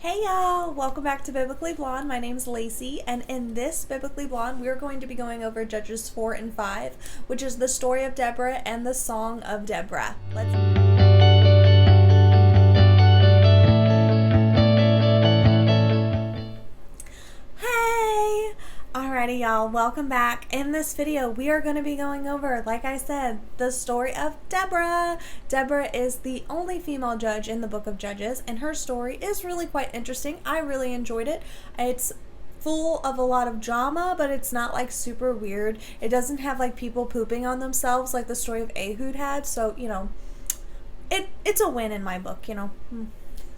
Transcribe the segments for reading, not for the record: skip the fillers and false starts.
Hey y'all, welcome back to Biblically Blonde. My name's Lacey, and in this Biblically Blonde, we're going to be going over Judges 4 and 5, which is the story of Deborah and the Song of Deborah. Hey! Alrighty y'all, welcome back. In this video, we are going to be going over, like I said, the story of Deborah. Deborah is the only female judge in the book of Judges, and her story is really quite interesting. I really enjoyed it. It's full of a lot of drama, but it's not like super weird. It doesn't have like people pooping on themselves like the story of Ehud had, so it's a win in my book.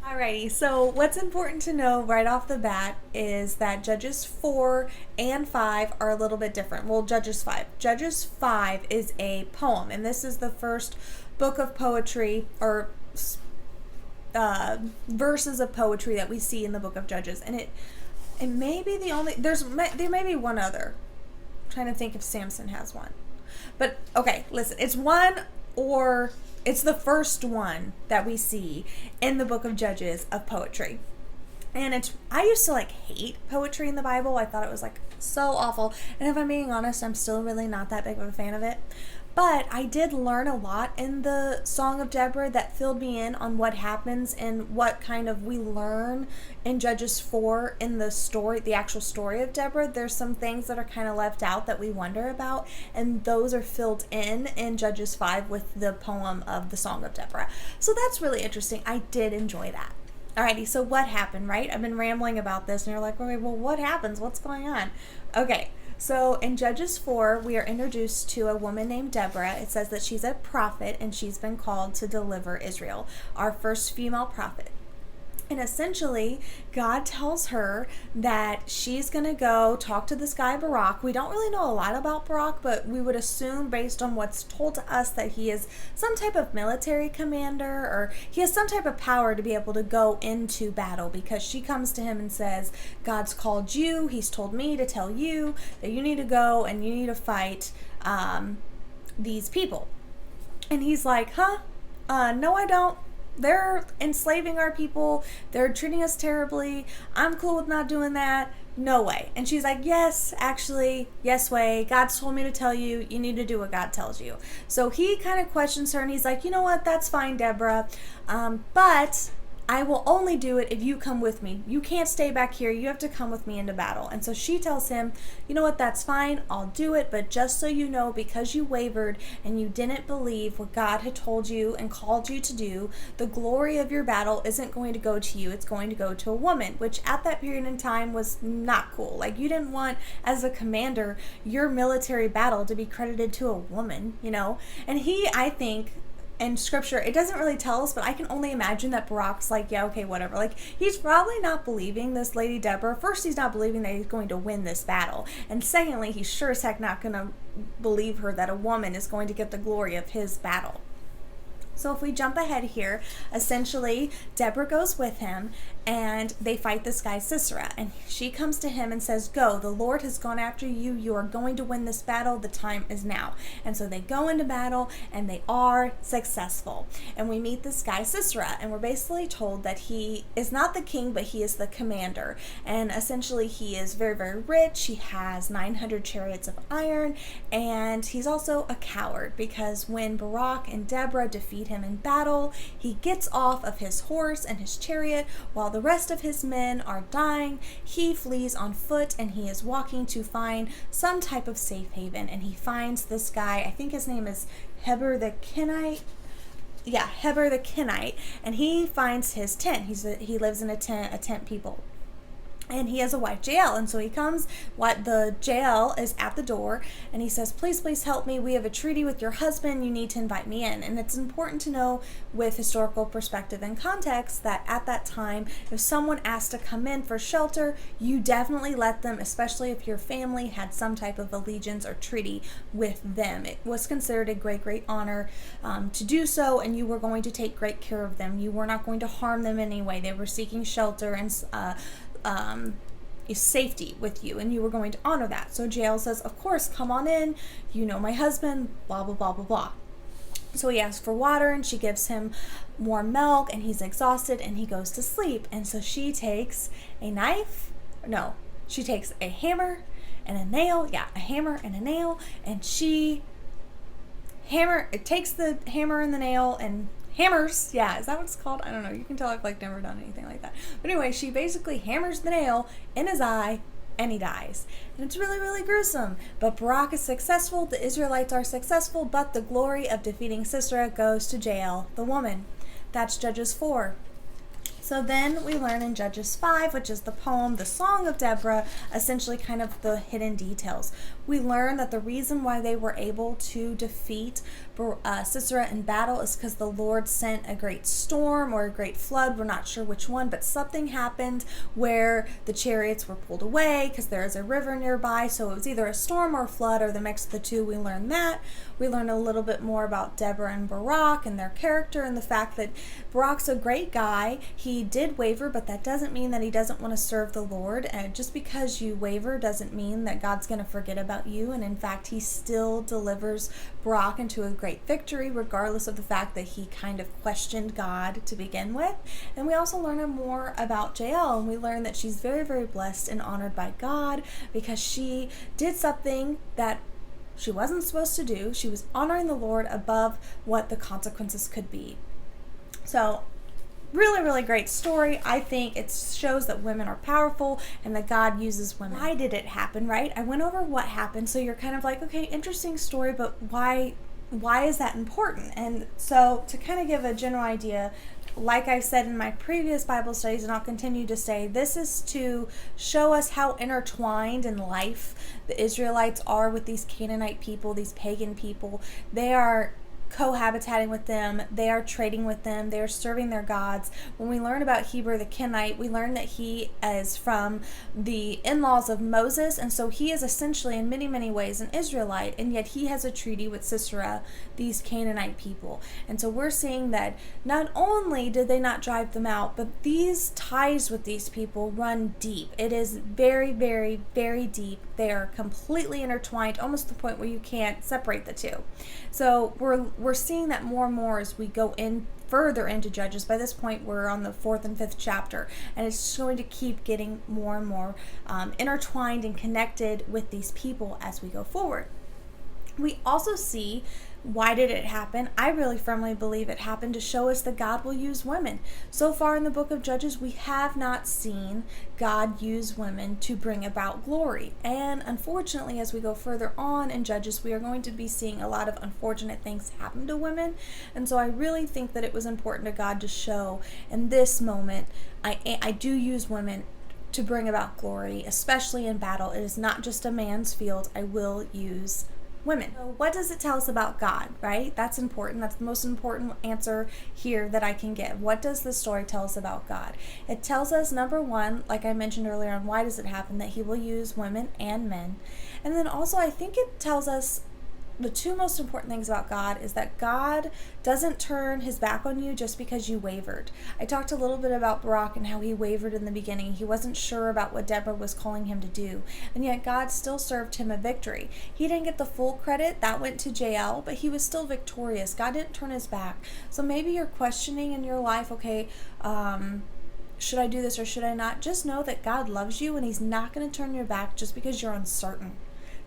Alrighty, so what's important to know right off the bat is that Judges 4 and 5 are a little bit different. Well, Judges 5. Judges 5 is a poem, and this is the first book of poetry, or verses of poetry that we see in the book of Judges. And it may be the only, there may be one other. I'm trying to think if Samson has one. But, okay, listen, it's one or... it's the first one that we see in the book of Judges of poetry. And I used to hate poetry in the Bible. I thought it was so awful. And if I'm being honest, I'm still really not that big of a fan of it. But I did learn a lot in the Song of Deborah that filled me in on what happens and what kind of we learn in Judges 4 in the story, the actual story of Deborah. There's some things that are kind of left out that we wonder about, and those are filled in Judges 5 with the poem of the Song of Deborah. So that's really interesting. I did enjoy that. Alrighty, so what happened, right? I've been rambling about this, and you're like, okay, well, what happens? What's going on? Okay. So in Judges 4, we are introduced to a woman named Deborah. It says that she's a prophet and she's been called to deliver Israel, our first female prophet. And essentially, God tells her that she's going to go talk to this guy, Barak. We don't really know a lot about Barak, but we would assume based on what's told to us that he is some type of military commander, or he has some type of power to be able to go into battle, because she comes to him and says, God's called you. He's told me to tell you that you need to go and you need to fight these people. And he's like, no, I don't. They're enslaving our people. They're treating us terribly. I'm cool with not doing that. No way. And she's like, yes, actually, yes way. God's told me to tell you, you need to do what God tells you. So he kind of questions her, and he's like, you know what? That's fine, Deborah. But I will only do it if you come with me. You can't stay back here. You have to come with me into battle. And so she tells him, you know what, that's fine. I'll do it. But just so you know, because you wavered and you didn't believe what God had told you and called you to do, the glory of your battle isn't going to go to you. It's going to go to a woman, which at that period in time was not cool. You didn't want, as a commander, your military battle to be credited to a woman, And I think, in scripture, it doesn't really tell us, but I can only imagine that Barak's like, yeah, okay, whatever. He's probably not believing this lady Deborah. First, he's not believing that he's going to win this battle. And secondly, he's sure as heck not going to believe her that a woman is going to get the glory of his battle. So if we jump ahead here, essentially, Deborah goes with him, and they fight this guy Sisera. And she comes to him and says, go, the Lord has gone after you. You are going to win this battle. The time is now. And so they go into battle, and they are successful. And we meet this guy Sisera, and we're basically told that he is not the king, but he is the commander. And essentially, he is very, very rich. He has 900 chariots of iron, and he's also a coward, because when Barak and Deborah defeat him in battle, he gets off of his horse and his chariot while the rest of his men are dying. He flees on foot, and he is walking to find some type of safe haven, and he finds this guy, I think his name is Heber the Kenite. Yeah, Heber the Kenite, and he finds his tent. He lives in a tent people. And he has a wife, Jael. And so he comes, the Jael is at the door, and he says, please, please help me. We have a treaty with your husband. You need to invite me in. And it's important to know, with historical perspective and context, that at that time, if someone asked to come in for shelter, you definitely let them, especially if your family had some type of allegiance or treaty with them. It was considered a great, great honor to do so, and you were going to take great care of them. You were not going to harm them in any way. They were seeking shelter and safety with you, and you were going to honor that. So Jael says, of course, come on in, you know my husband, blah blah blah blah blah. So he asks for water, and she gives him more milk, and he's exhausted, and he goes to sleep. And so she takes a knife. No, she takes a hammer and a nail. Yeah, a hammer and a nail. And she takes the hammer and the nail and hammers. Yeah, is that what it's called? I don't know. You can tell I've never done anything like that. But anyway, she basically hammers the nail in his eye, and he dies. And it's really, really gruesome. But Barak is successful. The Israelites are successful. But the glory of defeating Sisera goes to Jael, the woman. That's Judges 4. So then we learn in Judges 5, which is the poem, the Song of Deborah, essentially kind of the hidden details. We learn that the reason why they were able to defeat Sisera in battle is because the Lord sent a great storm or a great flood. We're not sure which one, but something happened where the chariots were pulled away because there is a river nearby. So it was either a storm or a flood or the mix of the two. We learn that. We learn a little bit more about Deborah and Barak and their character and the fact that Barak's a great guy. He did waver, but that doesn't mean that he doesn't want to serve the Lord. And just because you waver doesn't mean that God's going to forget about you. And in fact, he still delivers Barak into a great victory, regardless of the fact that he kind of questioned God to begin with. And we also learn more about Jael, and we learn that she's very, very blessed and honored by God because she did something that she wasn't supposed to do. She was honoring the Lord above what the consequences could be. So really, really great story. I think it shows that women are powerful and that God uses women. Why did it happen, right? I went over what happened, so you're kind of like, okay, interesting story, but why is that important? And so to kind of give a general idea, like I've said in my previous Bible studies, and I'll continue to say, this is to show us how intertwined in life the Israelites are with these Canaanite people, these pagan people. They are cohabitating with them, they are trading with them, they are serving their gods. When we learn about Heber the Kenite, we learn that he is from the in-laws of Moses, and so he is essentially in many, many ways an Israelite, and yet he has a treaty with Sisera, these Canaanite people. And so we're seeing that not only did they not drive them out, but these ties with these people run deep. It is very, very, very deep. They are completely intertwined, almost to the point where you can't separate the two. So we're seeing that more and more as we go in further into Judges. By this point, we're on the 4th and 5th chapter, and it's going to keep getting more and more intertwined and connected with these people as we go forward. We also see, why did it happen? I really firmly believe it happened to show us that God will use women. So far in the book of Judges, we have not seen God use women to bring about glory. And unfortunately, as we go further on in Judges, we are going to be seeing a lot of unfortunate things happen to women. And so I really think that it was important to God to show in this moment, I do use women to bring about glory, especially in battle. It is not just a man's field. I will use women. So what does it tell us about God, right? That's important. That's the most important answer here that I can give. What does the story tell us about God? It tells us, number one, like I mentioned earlier on, why does it happen, that he will use women and men. And then also I think it tells us the two most important things about God is that God doesn't turn his back on you just because you wavered. I talked a little bit about Barak and how he wavered in the beginning. He wasn't sure about what Deborah was calling him to do, and yet God still served him a victory. He didn't get the full credit. That went to Jael, but he was still victorious. God didn't turn his back. So maybe you're questioning in your life, okay, should I do this or should I not? Just know that God loves you and he's not going to turn your back just because you're uncertain.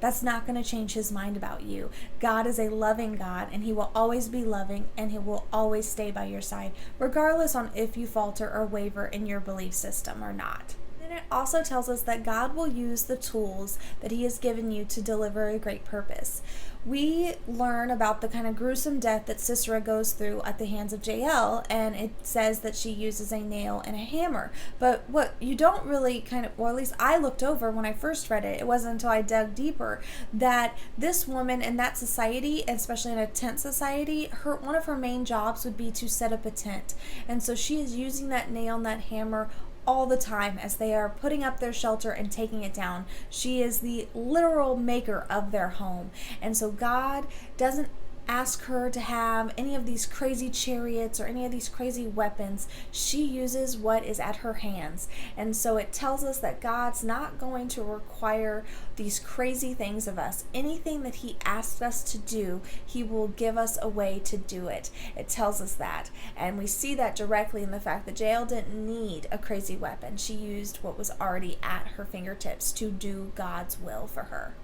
That's not going to change his mind about you. God is a loving God, and he will always be loving, and he will always stay by your side, regardless on if you falter or waver in your belief system or not. Then it also tells us that God will use the tools that he has given you to deliver a great purpose. We learn about the kind of gruesome death that Sisera goes through at the hands of Jael, and it says that she uses a nail and a hammer. But what you don't really kind of, or at least I looked over when I first read it, it wasn't until I dug deeper, that this woman in that society, especially in a tent society, one of her main jobs would be to set up a tent. And so she is using that nail and that hammer all the time as they are putting up their shelter and taking it down. She is the literal maker of their home. And so God doesn't ask her to have any of these crazy chariots or any of these crazy weapons. She uses what is at her hands. And so it tells us that God's not going to require these crazy things of us. Anything that he asks us to do, he will give us a way to do it. It tells us that. And we see that directly in the fact that Jael didn't need a crazy weapon. She used what was already at her fingertips to do God's will for her.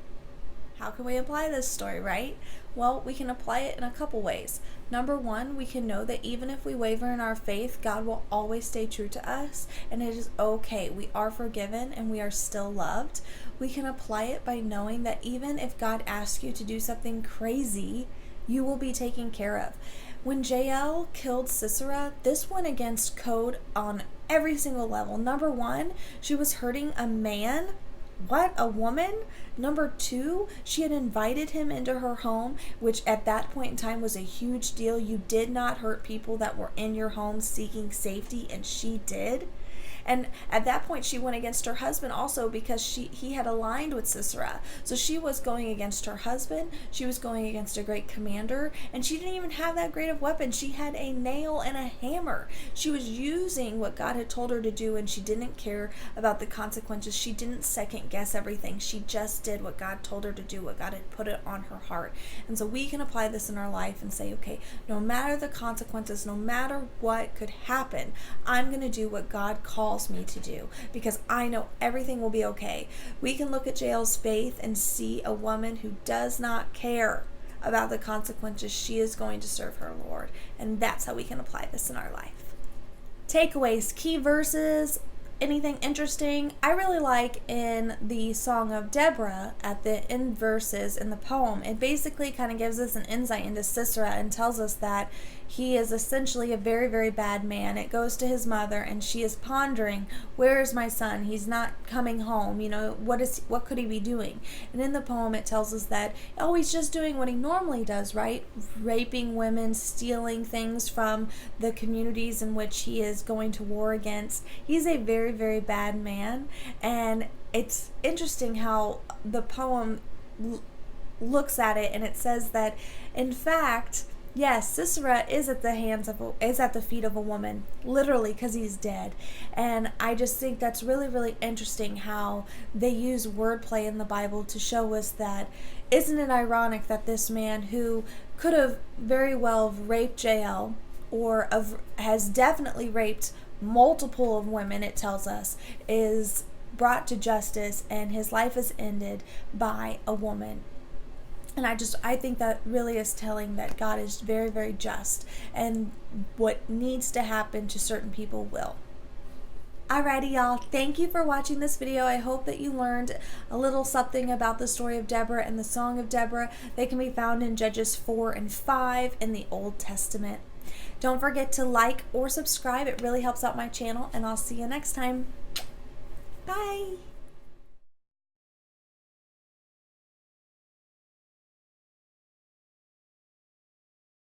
How can we apply this story, right? Well, we can apply it in a couple ways. Number one, we can know that even if we waver in our faith, God will always stay true to us, and it is okay. We are forgiven and we are still loved. We can apply it by knowing that even if God asks you to do something crazy, you will be taken care of. When Jael killed Sisera, this went against code on every single level. Number one, she was hurting a man. What? A woman? Number two, she had invited him into her home, which at that point in time was a huge deal. You did not hurt people that were in your home seeking safety, and she did. And at that point, she went against her husband also because he had aligned with Sisera. So she was going against her husband. She was going against a great commander. And she didn't even have that great of weapon. She had a nail and a hammer. She was using what God had told her to do, and she didn't care about the consequences. She didn't second guess everything. She just did what God told her to do, what God had put it on her heart. And so we can apply this in our life and say, okay, no matter the consequences, no matter what could happen, I'm going to do what God calls me to do because I know everything will be okay. We can look at Jael's faith and see a woman who does not care about the consequences. She is going to serve her Lord, and that's how we can apply this in our life. Takeaways, key verses, anything interesting? I really like in the Song of Deborah at the end verses in the poem, it basically kind of gives us an insight into Sisera and tells us that he is essentially a very, very bad man. It goes to his mother, and she is pondering, where is my son? He's not coming home. What could he be doing? And in the poem, it tells us that, oh, he's just doing what he normally does, right? Raping women, stealing things from the communities in which he is going to war against. He's a very, very bad man. And it's interesting how the poem looks at it, and it says that, in fact, yes, Sisera is at the feet of a woman, literally, because he's dead. And I just think that's really, really interesting how they use wordplay in the Bible to show us that, isn't it ironic that this man who could have very well raped Jael, or has definitely raped multiple of women, it tells us, is brought to justice, and his life is ended by a woman. And I think that really is telling that God is very, very just, and what needs to happen to certain people will. Alrighty, y'all. Thank you for watching this video. I hope that you learned a little something about the story of Deborah and the Song of Deborah. They can be found in Judges 4 and 5 in the Old Testament. Don't forget to like or subscribe. It really helps out my channel, and I'll see you next time. Bye.